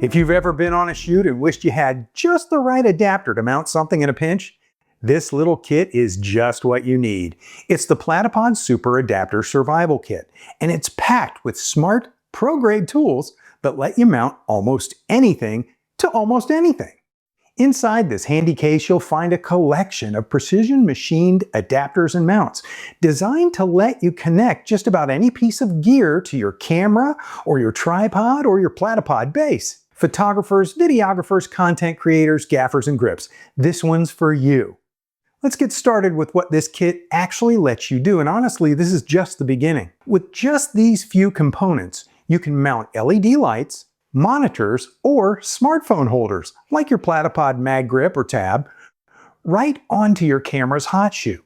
If you've ever been on a shoot and wished you had just the right adapter to mount something in a pinch, this little kit is just what you need. It's the Platypod Super Adapter Survival Kit, and it's packed with smart, pro-grade tools that let you mount almost anything to almost anything. Inside this handy case, you'll find a collection of precision machined adapters and mounts designed to let you connect just about any piece of gear to your camera or your tripod or your Platypod base. Photographers, videographers, content creators, gaffers, and grips, this one's for you. Let's get started with what this kit actually lets you do, and honestly, this is just the beginning. With just these few components, you can mount LED lights, monitors, or smartphone holders, like your Platypod mag grip or tab, right onto your camera's hotshoe.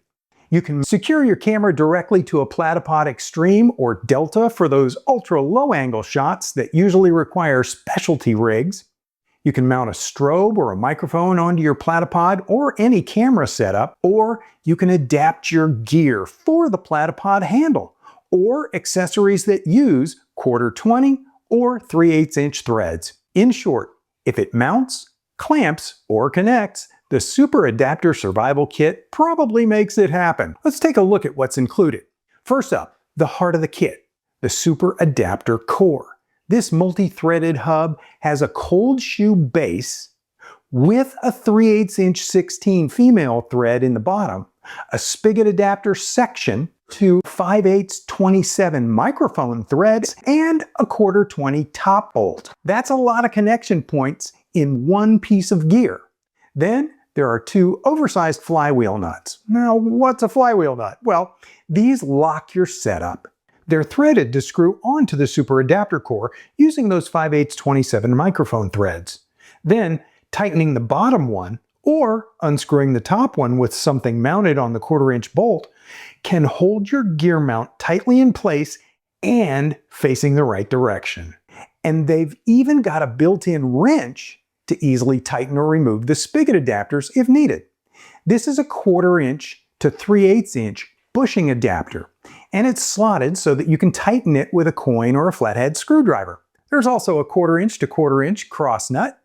You can secure your camera directly to a Platypod Extreme or Delta for those ultra low angle shots that usually require specialty rigs. You can mount a strobe or a microphone onto your Platypod or any camera setup, or you can adapt your gear for the Platypod handle, or accessories that use 1/4-20 or 3/8" threads. In short, if it mounts, clamps, or connects, the Super Adapter Survival Kit probably makes it happen. Let's take a look at what's included. First up, the heart of the kit, the Super Adapter Core. This multi-threaded hub has a cold shoe base with a 3/8" 16 female thread in the bottom, a spigot adapter section, two 5/8 27 microphone threads, and a 1/4-20 top bolt. That's a lot of connection points in one piece of gear. Then there are two oversized flywheel nuts. Now, what's a flywheel nut? Well, these lock your setup. They're threaded to screw onto the Super Adapter Core using those 5/8 27 microphone threads. Then, tightening the bottom one, or unscrewing the top one with something mounted on the 1/4" bolt, can hold your gear mount tightly in place and facing the right direction. And they've even got a built-in wrench to easily tighten or remove the spigot adapters if needed. This is a 1/4" to 3/8" bushing adapter, and it's slotted so that you can tighten it with a coin or a flathead screwdriver. There's also a 1/4" to 1/4" cross nut,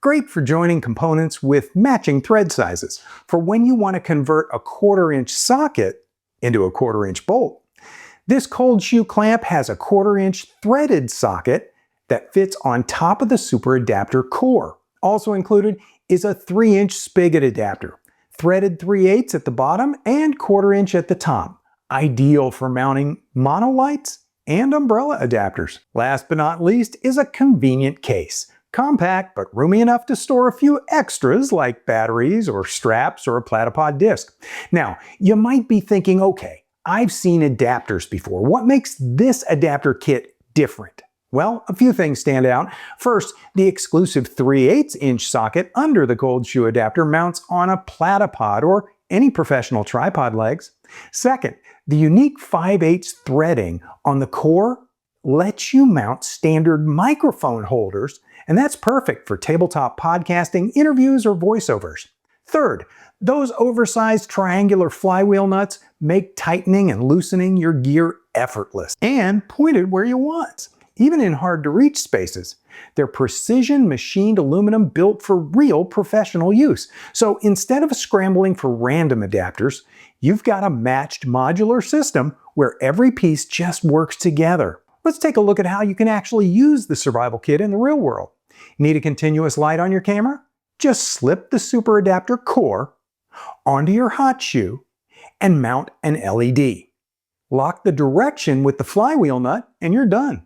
great for joining components with matching thread sizes, for when you want to convert a 1/4" socket into a 1/4" bolt. This cold shoe clamp has a 1/4" threaded socket that fits on top of the Super Adapter Core. Also included is a 3" spigot adapter, threaded 3/8 at the bottom and 1/4" at the top, ideal for mounting monolights and umbrella adapters. Last but not least is a convenient case. Compact, but roomy enough to store a few extras like batteries or straps or a Platypod disc. Now, you might be thinking, okay, I've seen adapters before. What makes this adapter kit different? Well, a few things stand out. First, the exclusive 3/8" socket under the cold shoe adapter mounts on a Platypod or any professional tripod legs. Second, the unique 5/8 threading on the core lets you mount standard microphone holders, and that's perfect for tabletop podcasting, interviews, or voiceovers. Third, those oversized triangular flywheel nuts make tightening and loosening your gear effortless and pointed where you want, even in hard-to-reach spaces. They're precision machined aluminum built for real professional use. So instead of scrambling for random adapters, you've got a matched modular system where every piece just works together. Let's take a look at how you can actually use the survival kit in the real world. Need a continuous light on your camera? Just slip the Super Adapter Core onto your hot shoe and mount an LED. Lock the direction with the flywheel nut and you're done.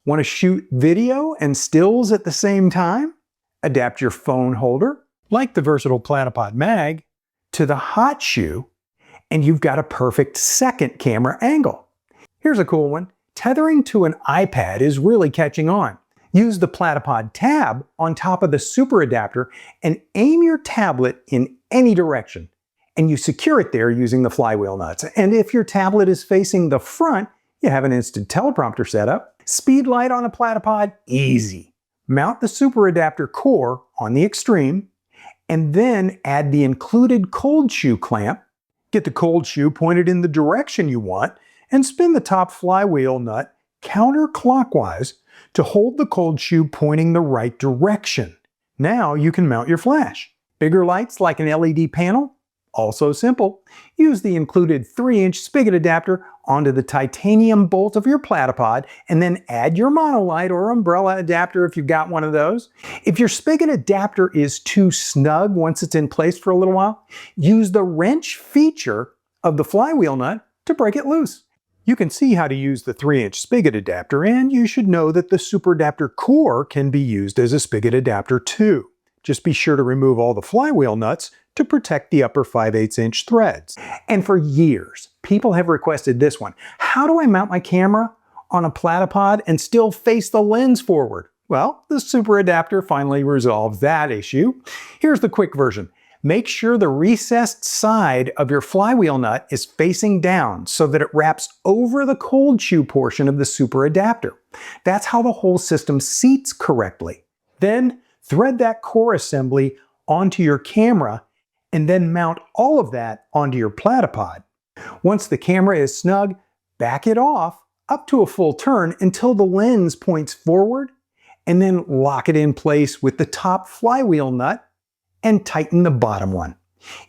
Want to shoot video and stills at the same time? Adapt your phone holder, like the versatile Platypod mag, to the hot shoe and you've got a perfect second camera angle. Here's a cool one. Tethering to an iPad is really catching on. Use the Platypod tab on top of the Super Adapter and aim your tablet in any direction. And you secure it there using the flywheel nuts. And if your tablet is facing the front, you have an instant teleprompter setup. Speed light on a Platypod? Easy. Mount the Super Adapter Core on the Extreme, and then add the included cold shoe clamp. Get the cold shoe pointed in the direction you want, and spin the top flywheel nut counterclockwise to hold the cold shoe pointing the right direction. Now you can mount your flash. Bigger lights like an LED panel? Also simple. Use the included 3-inch spigot adapter onto the titanium bolt of your Platypod and then add your monolight or umbrella adapter if you've got one of those. If your spigot adapter is too snug once it's in place for a little while, use the wrench feature of the flywheel nut to break it loose. You can see how to use the 3-inch spigot adapter, and you should know that the super adapter core can be used as a spigot adapter too. Just be sure to remove all the flywheel nuts to protect the upper 5/8-inch threads. And for years, people have requested this one. How do I mount my camera on a Platypod and still face the lens forward? Well, the super adapter finally resolved that issue. Here's the quick version. Make sure the recessed side of your flywheel nut is facing down so that it wraps over the cold shoe portion of the super adapter. That's how the whole system seats correctly. Then thread that core assembly onto your camera and then mount all of that onto your Platypod. Once the camera is snug, back it off up to a full turn until the lens points forward, and then lock it in place with the top flywheel nut and tighten the bottom one.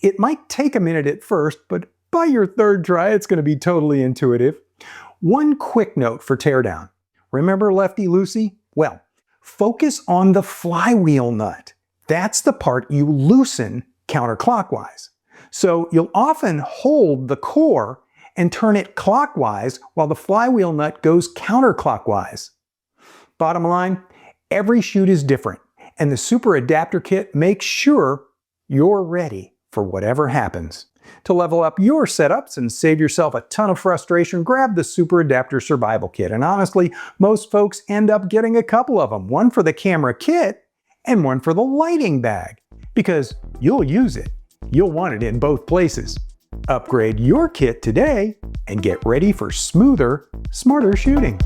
It might take a minute at first, but by your third try, it's going to be totally intuitive. One quick note for teardown. Remember Lefty Loosey? Well, focus on the flywheel nut. That's the part you loosen counterclockwise. So you'll often hold the core and turn it clockwise while the flywheel nut goes counterclockwise. Bottom line, every shoot is different, and the super adapter kit makes sure you're ready for whatever happens. To level up your setups and save yourself a ton of frustration, grab the Super Adapter Survival Kit. And honestly, most folks end up getting a couple of them, one for the camera kit and one for the lighting bag, because you'll use it. You'll want it in both places. Upgrade your kit today and get ready for smoother, smarter shooting.